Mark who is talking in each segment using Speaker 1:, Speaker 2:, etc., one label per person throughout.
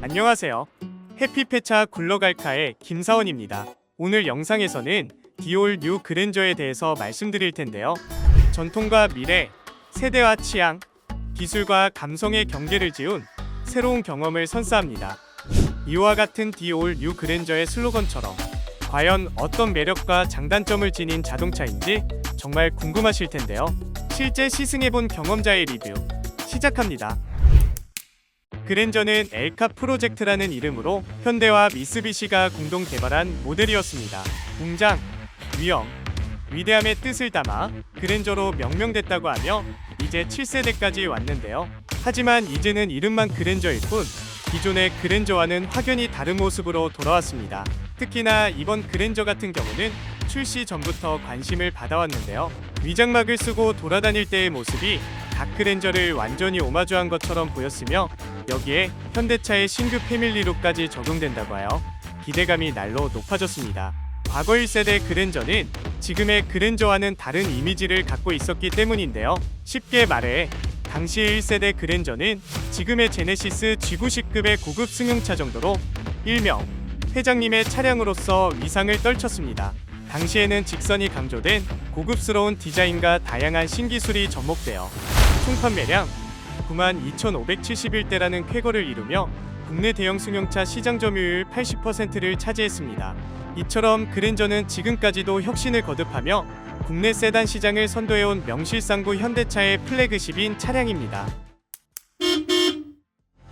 Speaker 1: 안녕하세요. 해피페차 굴러갈카의 김사원입니다. 오늘 영상에서는 디올 뉴 그랜저에 대해서 말씀드릴 텐데요. 전통과 미래, 세대와 취향, 기술과 감성의 경계를 지운 새로운 경험을 선사합니다. 이와 같은 디올 뉴 그랜저의 슬로건처럼 과연 어떤 매력과 장단점을 지닌 자동차인지 정말 궁금하실 텐데요. 실제 시승해본 경험자의 리뷰 시작합니다. 그랜저는 엘카 프로젝트라는 이름으로 현대와 미쓰비시가 공동 개발한 모델이었습니다. 공장, 위험, 위대함의 뜻을 담아 그랜저로 명명됐다고 하며 이제 7세대까지 왔는데요. 하지만 이제는 이름만 그랜저일 뿐 기존의 그랜저와는 확연히 다른 모습으로 돌아왔습니다. 특히나 이번 그랜저 같은 경우는 출시 전부터 관심을 받아왔는데요. 위장막을 쓰고 돌아다닐 때의 모습이 각 그랜저를 완전히 오마주한 것처럼 보였으며 여기에 현대차의 신규 패밀리룩까지 적용된다고 하여 기대감이 날로 높아졌습니다. 과거 1세대 그랜저는 지금의 그랜저와는 다른 이미지를 갖고 있었기 때문인데요. 쉽게 말해 당시 1세대 그랜저는 지금의 제네시스 G90급의 고급 승용차 정도로 일명 회장님의 차량으로서 위상을 떨쳤습니다. 당시에는 직선이 강조된 고급스러운 디자인과 다양한 신기술이 접목되어 총 판매량 92,571대라는 쾌거를 이루며 국내 대형 승용차 시장 점유율 80%를 차지했습니다. 이처럼 그랜저는 지금까지도 혁신을 거듭하며 국내 세단 시장을 선도해온 명실상부 현대차의 플래그십인 차량입니다.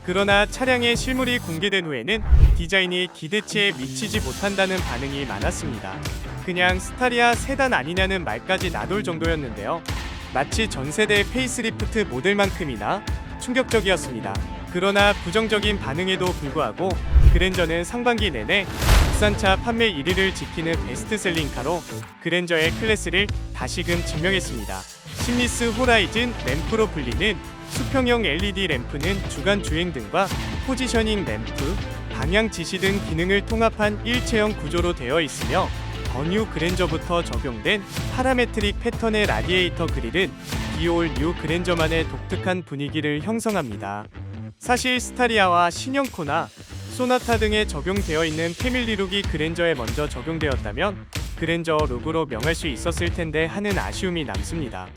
Speaker 1: 그러나 차량의 실물이 공개된 후에는 디자인이 기대치에 미치지 못한다는 반응이 많았습니다. 그냥 스타리아 세단 아니냐는 말까지 나돌 정도였는데요. 마치 전세대 페이스리프트 모델만큼이나 충격적이었습니다. 그러나 부정적인 반응에도 불구하고 그랜저는 상반기 내내 국산차 판매 1위를 지키는 베스트셀링카로 그랜저의 클래스를 다시금 증명했습니다. 심리스 호라이즌 램프로 불리는 수평형 LED 램프는 주간 주행 등과 포지셔닝 램프, 방향 지시 등 기능을 통합한 일체형 구조로 되어 있으며 더 뉴 그랜저부터 적용된 파라메트릭 패턴의 라디에이터 그릴은 디올 뉴 그랜저만의 독특한 분위기를 형성합니다. 사실 스타리아와 신형코나 소나타 등에 적용되어 있는 패밀리룩이 그랜저에 먼저 적용되었다면 그랜저 룩으로 명할 수 있었을 텐데 하는 아쉬움이 남습니다.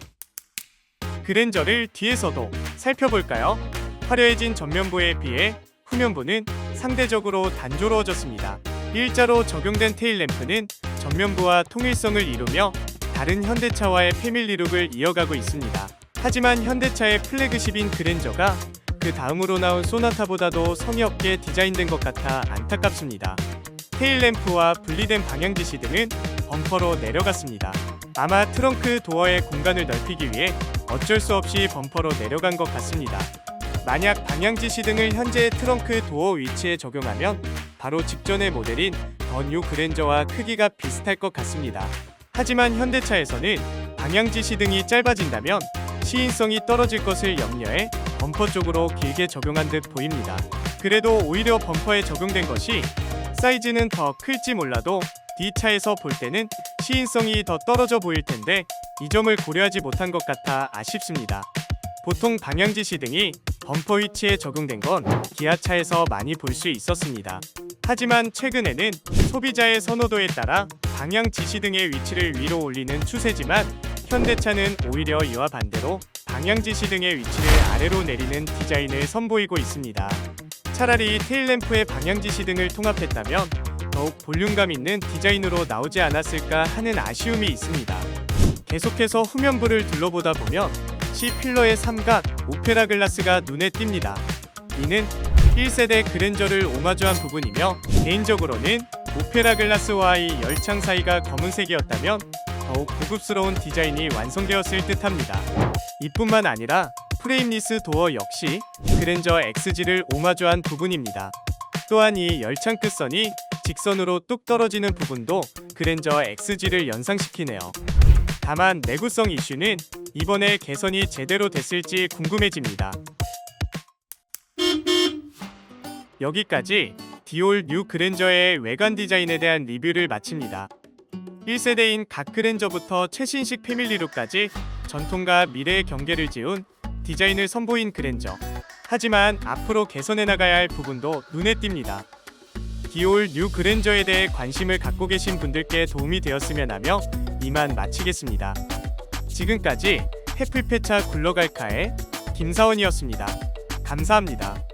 Speaker 1: 그랜저를 뒤에서도 살펴볼까요? 화려해진 전면부에 비해 후면부는 상대적으로 단조로워졌습니다. 일자로 적용된 테일램프는 전면부와 통일성을 이루며 다른 현대차와의 패밀리룩을 이어가고 있습니다. 하지만 현대차의 플래그십인 그랜저가 그 다음으로 나온 소나타보다도 성의 없게 디자인된 것 같아 안타깝습니다. 테일램프와 분리된 방향지시 등은 범퍼로 내려갔습니다. 아마 트렁크 도어의 공간을 넓히기 위해 어쩔 수 없이 범퍼로 내려간 것 같습니다. 만약 방향지시 등을 현재 트렁크 도어 위치에 적용하면 바로 직전의 모델인 더 뉴 그랜저와 크기가 비슷할 것 같습니다. 하지만 현대차에서는 방향지시 등이 짧아진다면 시인성이 떨어질 것을 염려해 범퍼 쪽으로 길게 적용한 듯 보입니다. 그래도 오히려 범퍼에 적용된 것이 사이즈는 더 클지 몰라도 D차에서 볼 때는 시인성이 더 떨어져 보일 텐데 이 점을 고려하지 못한 것 같아 아쉽습니다. 보통 방향지시 등이 범퍼 위치에 적용된 건 기아차에서 많이 볼 수 있었습니다. 하지만 최근에는 소비자의 선호도에 따라 방향지시 등의 위치를 위로 올리는 추세지만 현대차는 오히려 이와 반대로 방향지시 등의 위치를 아래로 내리는 디자인을 선보이고 있습니다. 차라리 테일램프의 방향지시 등을 통합했다면 더욱 볼륨감 있는 디자인으로 나오지 않았을까 하는 아쉬움이 있습니다. 계속해서 후면부를 둘러보다 보면 C필러의 삼각 오페라 글라스가 눈에 띕니다. 이는 1세대 그랜저를 오마주한 부분이며 개인적으로는 오페라 글라스와의 열창 사이가 검은색이었다면 더욱 고급스러운 디자인이 완성되었을 듯합니다. 이뿐만 아니라 프레임리스 도어 역시 그랜저 XG를 오마주한 부분입니다. 또한 이 열창 끝선이 직선으로 뚝 떨어지는 부분도 그랜저 XG를 연상시키네요. 다만 내구성 이슈는 이번에 개선이 제대로 됐을지 궁금해집니다. 여기까지 디올 뉴 그랜저의 외관 디자인에 대한 리뷰를 마칩니다. 1세대인 각 그랜저부터 최신식 패밀리룩까지 전통과 미래의 경계를 지운 디자인을 선보인 그랜저. 하지만 앞으로 개선해 나가야 할 부분도 눈에 띕니다. 디올 뉴 그랜저에 대해 관심을 갖고 계신 분들께 도움이 되었으면 하며 이만 마치겠습니다. 지금까지 해플페차 굴러갈카의 김사원이었습니다. 감사합니다.